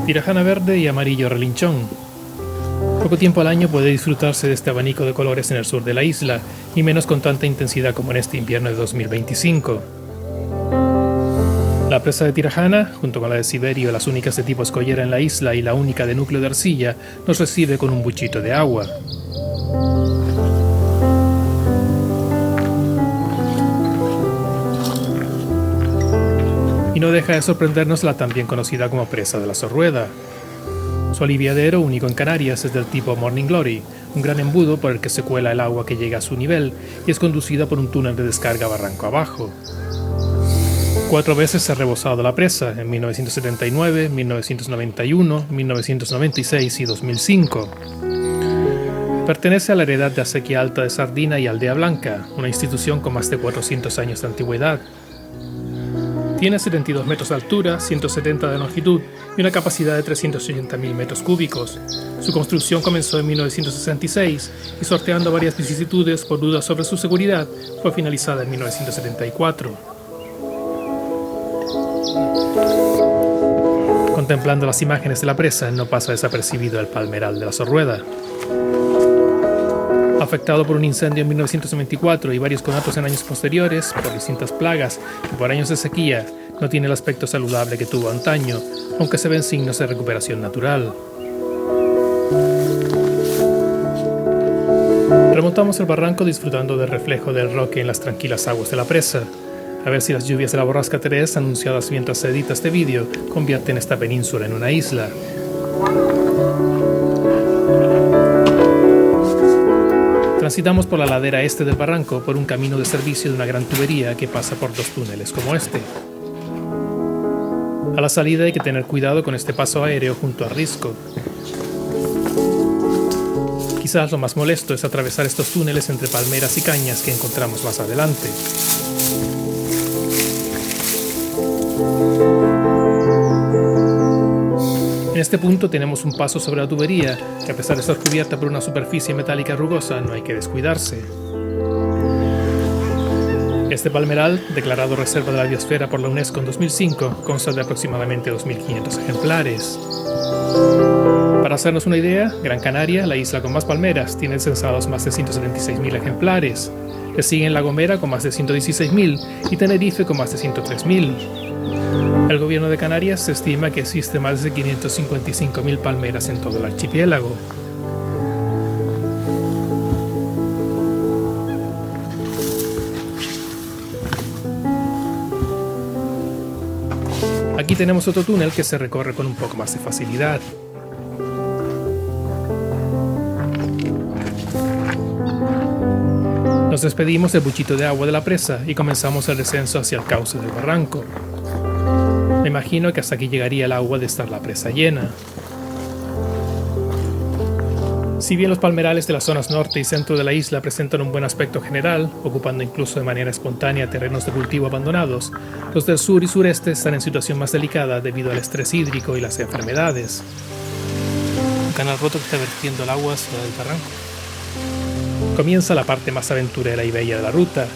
Tirajana verde y amarillo relinchón. Poco tiempo al año puede disfrutarse de este abanico de colores en el sur de la isla, y menos con tanta intensidad como en este invierno de 2025. La presa de Tirajana, junto con la de Siberio, las únicas de tipo escollera en la isla y la única de núcleo de arcilla, nos recibe con un buchito de agua. Y no deja de sorprendernos la también conocida como presa de la Sorrueda. Su aliviadero, único en Canarias, es del tipo Morning Glory, un gran embudo por el que se cuela el agua que llega a su nivel y es conducida por un túnel de descarga barranco abajo. 4 veces se ha rebosado la presa, en 1979, 1991, 1996 y 2005. Pertenece a la heredad de Acequia Alta de Sardina y Aldea Blanca, una institución con más de 400 años de antigüedad. Tiene 72 metros de altura, 170 de longitud y una capacidad de 380.000 metros cúbicos. Su construcción comenzó en 1966 y, sorteando varias vicisitudes por dudas sobre su seguridad, fue finalizada en 1974. Contemplando las imágenes de la presa, no pasa desapercibido el palmeral de la Sorrueda. Afectado por un incendio en 1924 y varios conatos en años posteriores, por distintas plagas y por años de sequía, no tiene el aspecto saludable que tuvo antaño, aunque se ven signos de recuperación natural. Remontamos el barranco disfrutando del reflejo del roque en las tranquilas aguas de la presa. A ver si las lluvias de la borrasca Teresa, anunciadas mientras se edita este vídeo, convierten esta península en una isla. Transitamos por la ladera este del barranco por un camino de servicio de una gran tubería que pasa por 2 túneles como este. A la salida hay que tener cuidado con este paso aéreo junto a risco. Quizás lo más molesto es atravesar estos túneles entre palmeras y cañas que encontramos más adelante. En este punto tenemos un paso sobre la tubería, que a pesar de estar cubierta por una superficie metálica rugosa, no hay que descuidarse. Este palmeral, declarado Reserva de la Biosfera por la UNESCO en 2005, consta de aproximadamente 2.500 ejemplares. Para hacernos una idea, Gran Canaria, la isla con más palmeras, tiene censados más de 176.000 ejemplares. Le siguen La Gomera con más de 116.000 y Tenerife con más de 103.000. El gobierno de Canarias se estima que existe más de 555.000 palmeras en todo el archipiélago. Aquí tenemos otro túnel que se recorre con un poco más de facilidad. Nos despedimos del buchito de agua de la presa y comenzamos el descenso hacia el cauce del barranco. Me imagino que hasta aquí llegaría el agua de estar la presa llena. Si bien los palmerales de las zonas norte y centro de la isla presentan un buen aspecto general, ocupando incluso de manera espontánea terrenos de cultivo abandonados, los del sur y sureste están en situación más delicada debido al estrés hídrico y las enfermedades. Un canal roto que está vertiendo el agua hacia el barranco. Comienza la parte más aventurera y bella de la ruta.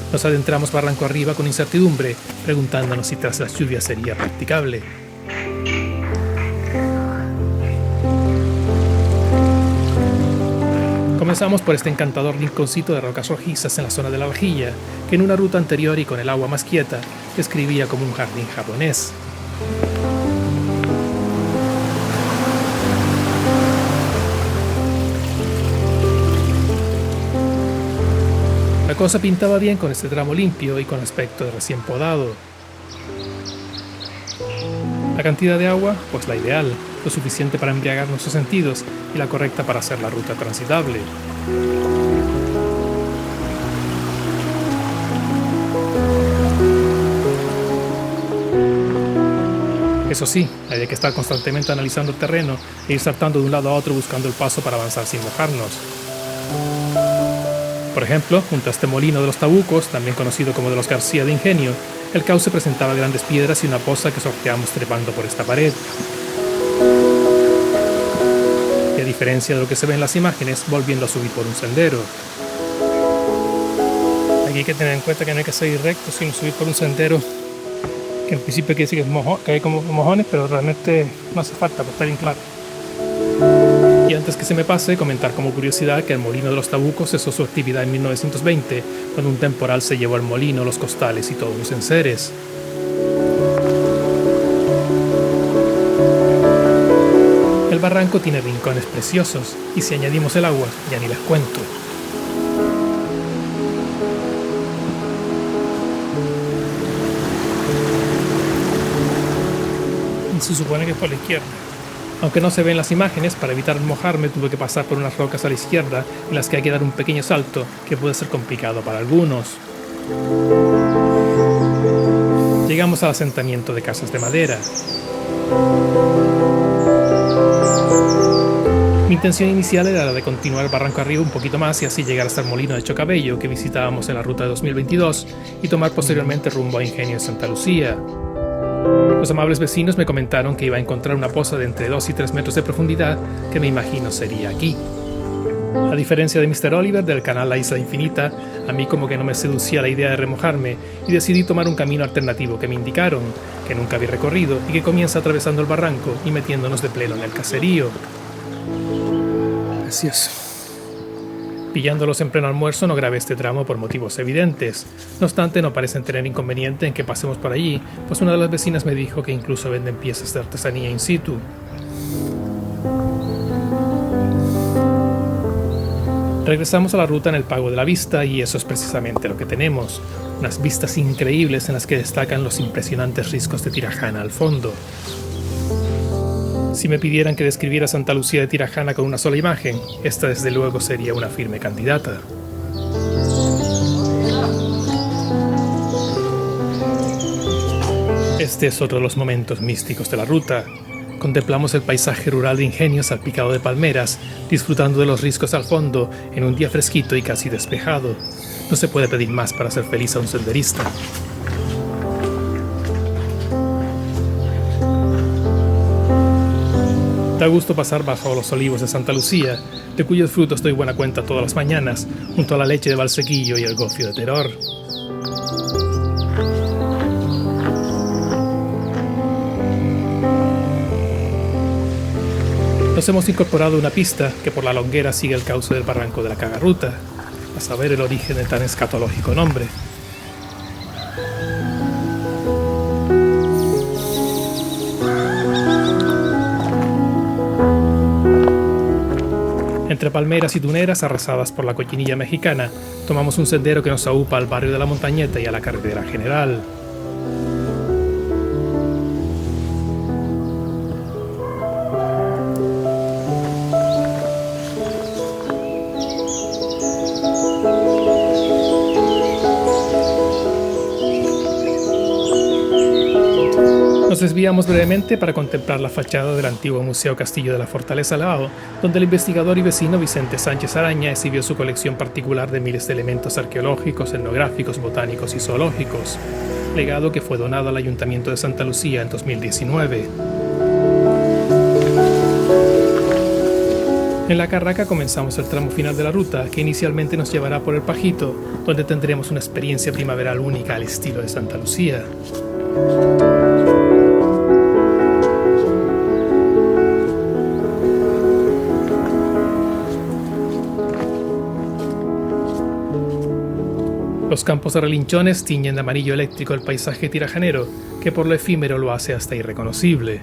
Nos adentramos barranco arriba con incertidumbre, preguntándonos si tras las lluvias sería practicable. Comenzamos por este encantador rinconcito de rocas rojizas en la zona de la Vajilla, que en una ruta anterior y con el agua más quieta, describía como un jardín japonés. La cosa pintaba bien con este tramo limpio y con aspecto de recién podado. La cantidad de agua, pues la ideal, lo suficiente para embriagar nuestros sentidos y la correcta para hacer la ruta transitable. Eso sí, hay que estar constantemente analizando el terreno e ir saltando de un lado a otro buscando el paso para avanzar sin mojarnos. Por ejemplo, junto a este molino de los Tabucos, también conocido como de los García de Ingenio, el cauce presentaba grandes piedras y una poza que sorteamos trepando por esta pared. Y a diferencia de lo que se ve en las imágenes, volviendo a subir por un sendero. Hay aquí hay que tener en cuenta que no hay que seguir recto, sino subir por un sendero que en principio quiere decir que hay como mojones, pero realmente no hace falta, pues está bien claro. Y antes que se me pase, comentar como curiosidad que el molino de los Tabucos cesó su actividad en 1920, cuando un temporal se llevó el molino, los costales y todos los enseres. El barranco tiene rincones preciosos, y si añadimos el agua, ya ni les cuento. Se supone que es por la izquierda. Aunque no se ven las imágenes, para evitar mojarme tuve que pasar por unas rocas a la izquierda en las que hay que dar un pequeño salto que puede ser complicado para algunos. Llegamos al asentamiento de casas de madera. Mi intención inicial era la de continuar el barranco arriba un poquito más y así llegar hasta el molino de Chocabello que visitábamos en la ruta de 2022 y tomar posteriormente rumbo a Ingenio de Santa Lucía. Los amables vecinos me comentaron que iba a encontrar una poza de entre 2 y 3 metros de profundidad que me imagino sería aquí. A diferencia de Mr. Oliver del canal La Isla Infinita, a mí como que no me seducía la idea de remojarme y decidí tomar un camino alternativo que me indicaron, que nunca había recorrido y que comienza atravesando el barranco y metiéndonos de pleno en el caserío. Precioso. Pillándolos en pleno almuerzo no grabé este tramo por motivos evidentes. No obstante, no parecen tener inconveniente en que pasemos por allí, pues una de las vecinas me dijo que incluso venden piezas de artesanía in situ. Regresamos a la ruta en el Pago de la Vista y eso es precisamente lo que tenemos. Unas vistas increíbles en las que destacan los impresionantes riscos de Tirajana al fondo. Si me pidieran que describiera Santa Lucía de Tirajana con una sola imagen, esta desde luego sería una firme candidata. Este es otro de los momentos místicos de la ruta. Contemplamos el paisaje rural de Ingenio salpicado de palmeras, disfrutando de los riscos al fondo en un día fresquito y casi despejado. No se puede pedir más para ser feliz a un senderista. Da gusto pasar bajo los olivos de Santa Lucía, de cuyos frutos doy buena cuenta todas las mañanas, junto a la leche de Valsequillo y el gofio de Teror. Nos hemos incorporado a una pista que por la longuera sigue el cauce del barranco de la Cagarruta, a saber el origen de tan escatológico nombre. Entre palmeras y tuneras arrasadas por la cochinilla mexicana, tomamos un sendero que nos aupa al barrio de la Montañeta y a la carretera general. Nos desviamos brevemente para contemplar la fachada del antiguo Museo Castillo de la Fortaleza Lao, donde el investigador y vecino Vicente Sánchez Araña exhibió su colección particular de miles de elementos arqueológicos, etnográficos, botánicos y zoológicos, legado que fue donado al Ayuntamiento de Santa Lucía en 2019. En La Carraca comenzamos el tramo final de la ruta, que inicialmente nos llevará por el Pajito, donde tendremos una experiencia primaveral única al estilo de Santa Lucía. Los campos de relinchones tiñen de amarillo eléctrico el paisaje tirajanero, que por lo efímero lo hace hasta irreconocible.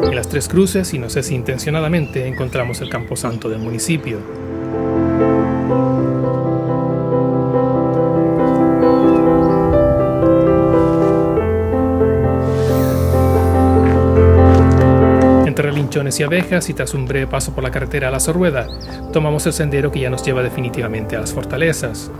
En las Tres Cruces, y no sé si intencionadamente, encontramos el camposanto del municipio. Entre relinchones y abejas y tras un breve paso por la carretera a La Sorrueda, tomamos el sendero que ya nos lleva definitivamente a las fortalezas.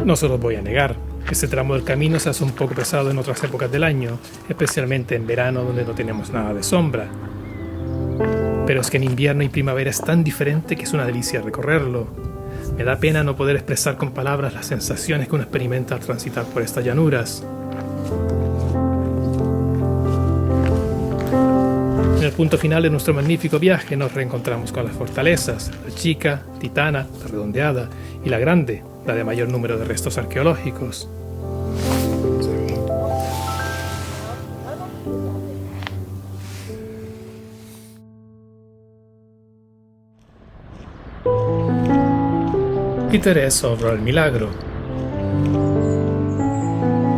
No se los voy a negar, este tramo del camino se hace un poco pesado en otras épocas del año, especialmente en verano donde no tenemos nada de sombra. Pero es que en invierno y primavera es tan diferente que es una delicia recorrerlo. Me da pena no poder expresar con palabras las sensaciones que uno experimenta al transitar por estas llanuras. En el punto final de nuestro magnífico viaje nos reencontramos con las fortalezas, la chica, Titana, la redondeada, y la grande, la de mayor número de restos arqueológicos. Interés sobre el milagro.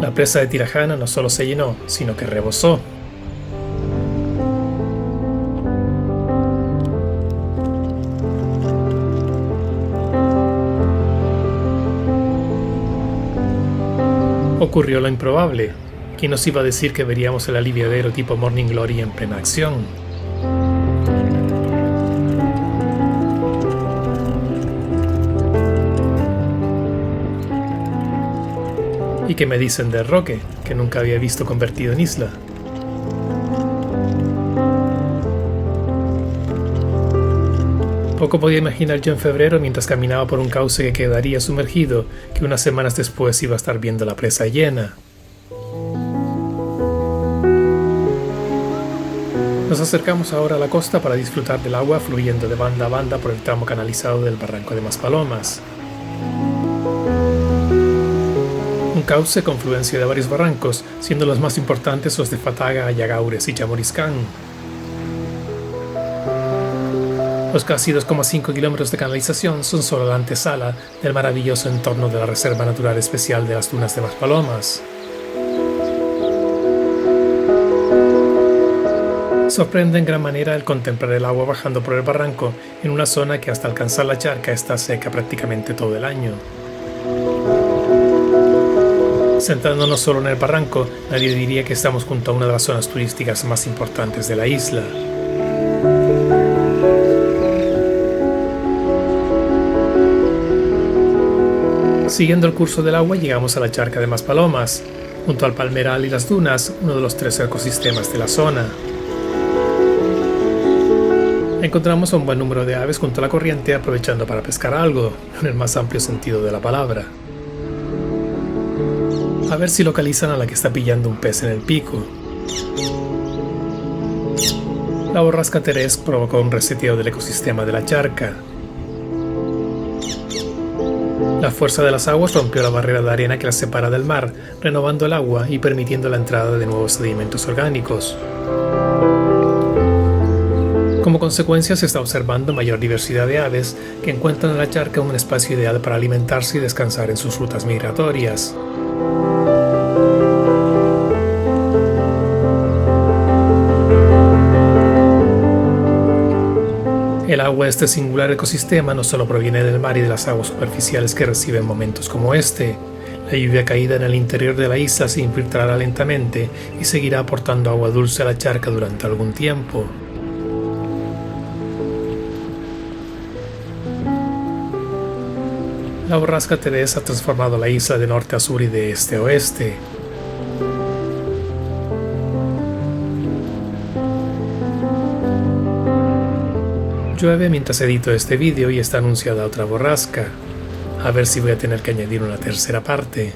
La presa de Tirajana no solo se llenó, sino que rebosó. Ocurrió lo improbable. ¿Quién nos iba a decir que veríamos el aliviadero tipo Morning Glory en plena acción? ¿Y qué me dicen de Roque, que nunca había visto convertido en isla? Poco podía imaginar yo en febrero, mientras caminaba por un cauce que quedaría sumergido, que unas semanas después iba a estar viendo la presa llena. Nos acercamos ahora a la costa para disfrutar del agua fluyendo de banda a banda por el tramo canalizado del barranco de Maspalomas. Un cauce confluencia de varios barrancos, siendo los más importantes los de Fataga, Ayagaures y Chamoriscán. Los casi 2,5 kilómetros de canalización son solo la antesala del maravilloso entorno de la Reserva Natural Especial de las Dunas de Maspalomas. Sorprende en gran manera el contemplar el agua bajando por el barranco en una zona que hasta alcanzar la charca está seca prácticamente todo el año. Sentándonos solo en el barranco, nadie diría que estamos junto a una de las zonas turísticas más importantes de la isla. Siguiendo el curso del agua llegamos a la charca de Maspalomas, junto al palmeral y las dunas, uno de los 3 ecosistemas de la zona. Encontramos a un buen número de aves junto a la corriente aprovechando para pescar algo, en el más amplio sentido de la palabra. A ver si localizan a la que está pillando un pez en el pico. La borrasca Teresc provocó un reseteo del ecosistema de la charca. La fuerza de las aguas rompió la barrera de arena que las separa del mar, renovando el agua y permitiendo la entrada de nuevos sedimentos orgánicos. Como consecuencia, se está observando mayor diversidad de aves que encuentran en la charca un espacio ideal para alimentarse y descansar en sus rutas migratorias. El agua de este singular ecosistema no solo proviene del mar y de las aguas superficiales que reciben momentos como este. La lluvia caída en el interior de la isla se infiltrará lentamente y seguirá aportando agua dulce a la charca durante algún tiempo. La borrasca Teresc ha transformado la isla de norte a sur y de este a oeste. Llueve mientras edito este vídeo y está anunciada otra borrasca. A ver si voy a tener que añadir una tercera parte.